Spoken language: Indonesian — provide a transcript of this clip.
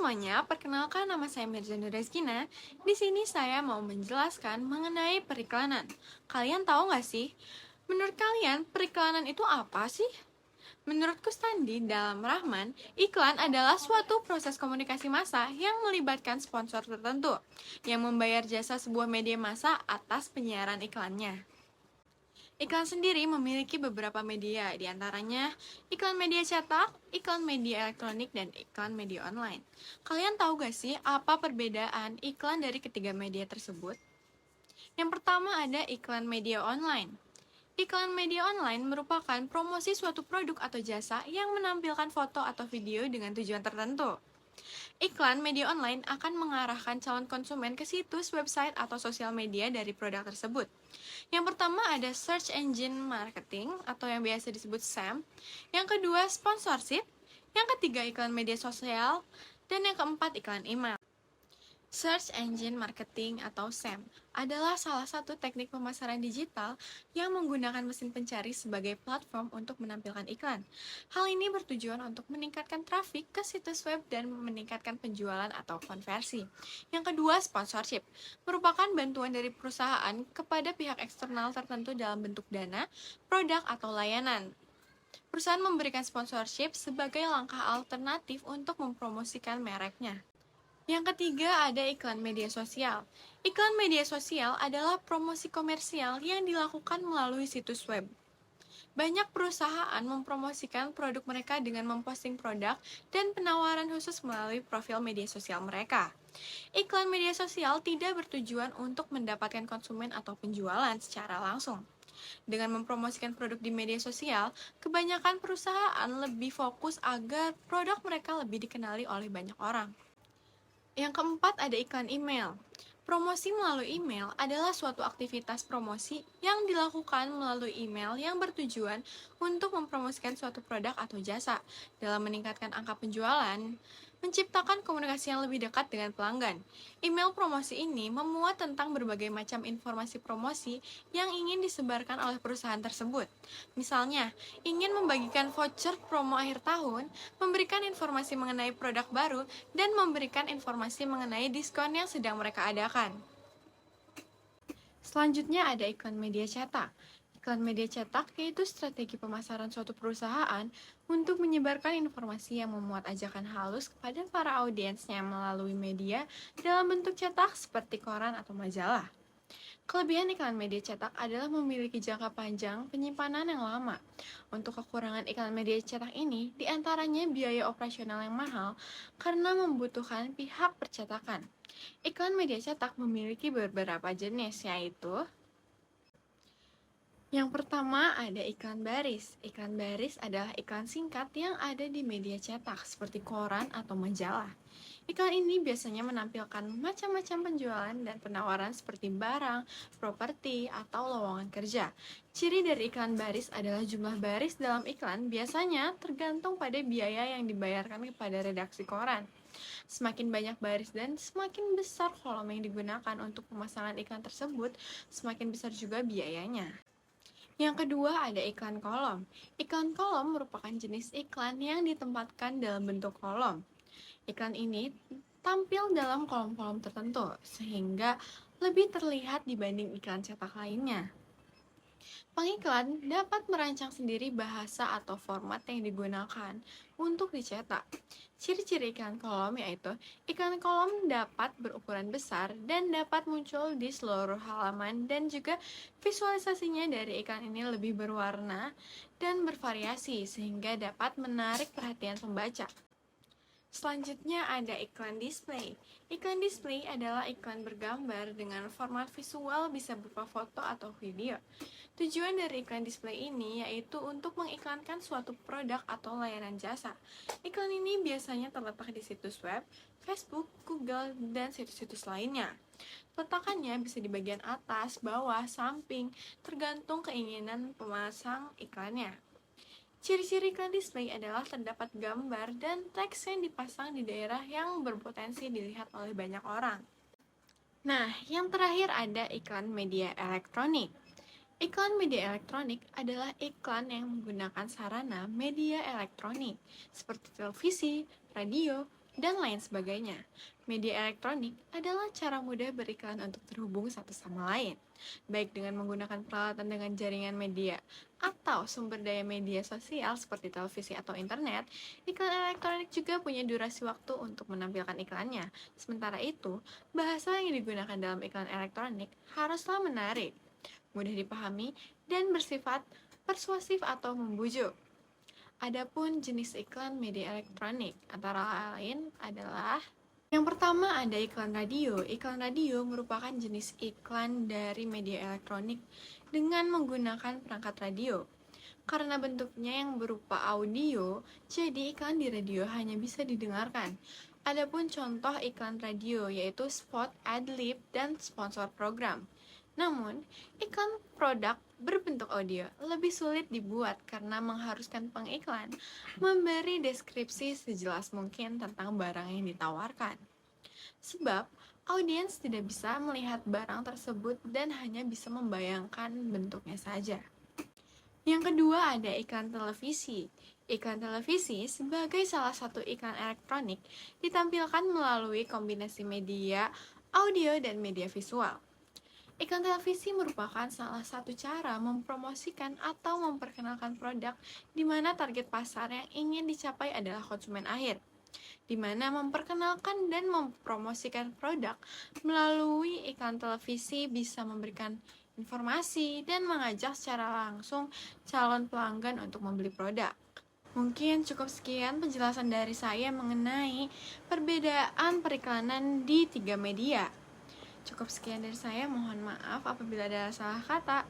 semuanya, perkenalkan nama saya Mirza Nurezkina. Di sini saya mau menjelaskan mengenai periklanan. Kalian tahu nggak sih? Menurut kalian, periklanan itu apa sih? Menurut Kustandi dalam Rahman, iklan adalah suatu proses komunikasi massa yang melibatkan sponsor tertentu yang membayar jasa sebuah media massa atas penyiaran iklannya. Iklan sendiri memiliki beberapa media, diantaranya iklan media cetak, iklan media elektronik, dan iklan media online. Kalian tahu gak sih apa perbedaan iklan dari ketiga media tersebut? Yang pertama ada iklan media online. Iklan media online merupakan promosi suatu produk atau jasa yang menampilkan foto atau video dengan tujuan tertentu. Iklan media online akan mengarahkan calon konsumen ke situs, website, atau sosial media dari produk tersebut. Yang pertama ada Search Engine Marketing atau yang biasa disebut SEM. Yang kedua sponsorship. Yang ketiga iklan media sosial. Dan yang keempat iklan email. Search Engine Marketing atau SEM adalah salah satu teknik pemasaran digital yang menggunakan mesin pencari sebagai platform untuk menampilkan iklan. Hal ini bertujuan untuk meningkatkan trafik ke situs web dan meningkatkan penjualan atau konversi. Yang kedua, sponsorship merupakan bantuan dari perusahaan kepada pihak eksternal tertentu dalam bentuk dana, produk, atau layanan. Perusahaan memberikan sponsorship sebagai langkah alternatif untuk mempromosikan mereknya. Yang ketiga ada iklan media sosial. Iklan media sosial adalah promosi komersial yang dilakukan melalui situs web. Banyak perusahaan mempromosikan produk mereka dengan memposting produk dan penawaran khusus melalui profil media sosial mereka. Iklan media sosial tidak bertujuan untuk mendapatkan konsumen atau penjualan secara langsung. Dengan mempromosikan produk di media sosial, kebanyakan perusahaan lebih fokus agar produk mereka lebih dikenali oleh banyak orang. Yang keempat ada iklan email. Promosi melalui email adalah suatu aktivitas promosi yang dilakukan melalui email yang bertujuan untuk mempromosikan suatu produk atau jasa dalam meningkatkan angka penjualan, menciptakan komunikasi yang lebih dekat dengan pelanggan. Email promosi ini memuat tentang berbagai macam informasi promosi yang ingin disebarkan oleh perusahaan tersebut. Misalnya, ingin membagikan voucher promo akhir tahun, memberikan informasi mengenai produk baru, dan memberikan informasi mengenai diskon yang sedang mereka adakan. Selanjutnya ada iklan media cetak. Iklan media cetak yaitu strategi pemasaran suatu perusahaan untuk menyebarkan informasi yang memuat ajakan halus kepada para audiensnya melalui media dalam bentuk cetak seperti koran atau majalah. Kelebihan iklan media cetak adalah memiliki jangka panjang penyimpanan yang lama. Untuk kekurangan iklan media cetak ini, diantaranya biaya operasional yang mahal karena membutuhkan pihak percetakan. Iklan media cetak memiliki beberapa jenis, yaitu yang pertama ada iklan baris. Iklan baris adalah iklan singkat yang ada di media cetak seperti koran atau majalah. Iklan ini biasanya menampilkan macam-macam penjualan dan penawaran seperti barang, properti, atau lowongan kerja. Ciri dari iklan baris adalah jumlah baris dalam iklan biasanya tergantung pada biaya yang dibayarkan kepada redaksi koran. Semakin banyak baris dan semakin besar kolom yang digunakan untuk pemasangan iklan tersebut, semakin besar juga biayanya. Yang kedua ada iklan kolom. Iklan kolom merupakan jenis iklan yang ditempatkan dalam bentuk kolom. Iklan ini tampil dalam kolom-kolom tertentu, sehingga lebih terlihat dibanding iklan cetak lainnya. Pengiklan dapat merancang sendiri bahasa atau format yang digunakan untuk dicetak. Ciri-ciri iklan kolom yaitu iklan kolom dapat berukuran besar dan dapat muncul di seluruh halaman dan juga visualisasinya dari iklan ini lebih berwarna dan bervariasi sehingga dapat menarik perhatian pembaca. Selanjutnya ada iklan display. Iklan display adalah iklan bergambar dengan format visual bisa berupa foto atau video. Tujuan dari iklan display ini yaitu untuk mengiklankan suatu produk atau layanan jasa. Iklan ini biasanya terletak di situs web, Facebook, Google, dan situs-situs lainnya. Letakannya bisa di bagian atas, bawah, samping, tergantung keinginan pemasang iklannya. Ciri-ciri iklan display adalah terdapat gambar dan teks yang dipasang di daerah yang berpotensi dilihat oleh banyak orang. Nah, yang terakhir ada iklan media elektronik. Iklan media elektronik adalah iklan yang menggunakan sarana media elektronik seperti televisi, radio, dan lain sebagainya. Media elektronik adalah cara mudah beriklan untuk terhubung satu sama lain, baik dengan menggunakan peralatan dengan jaringan media atau sumber daya media sosial seperti televisi atau internet. Iklan elektronik juga punya durasi waktu untuk menampilkan iklannya. Sementara itu, bahasa yang digunakan dalam iklan elektronik haruslah menarik, mudah dipahami, dan bersifat persuasif atau membujuk. Adapun jenis iklan media elektronik antara lain adalah yang pertama ada iklan radio. Iklan radio merupakan jenis iklan dari media elektronik dengan menggunakan perangkat radio. Karena bentuknya yang berupa audio, jadi iklan di radio hanya bisa didengarkan. Adapun contoh iklan radio yaitu spot, ad-lib, dan sponsor program. Namun, iklan produk berbentuk audio lebih sulit dibuat karena mengharuskan pengiklan memberi deskripsi sejelas mungkin tentang barang yang ditawarkan. Sebab, audiens tidak bisa melihat barang tersebut dan hanya bisa membayangkan bentuknya saja. Yang kedua ada iklan televisi. Iklan televisi sebagai salah satu iklan elektronik ditampilkan melalui kombinasi media audio dan media visual. Iklan televisi merupakan salah satu cara mempromosikan atau memperkenalkan produk di mana target pasar yang ingin dicapai adalah konsumen akhir, di mana memperkenalkan dan mempromosikan produk melalui iklan televisi bisa memberikan informasi dan mengajak secara langsung calon pelanggan untuk membeli produk. Mungkin cukup sekian penjelasan dari saya mengenai perbedaan periklanan di 3 media. Cukup sekian dari saya, mohon maaf apabila ada salah kata.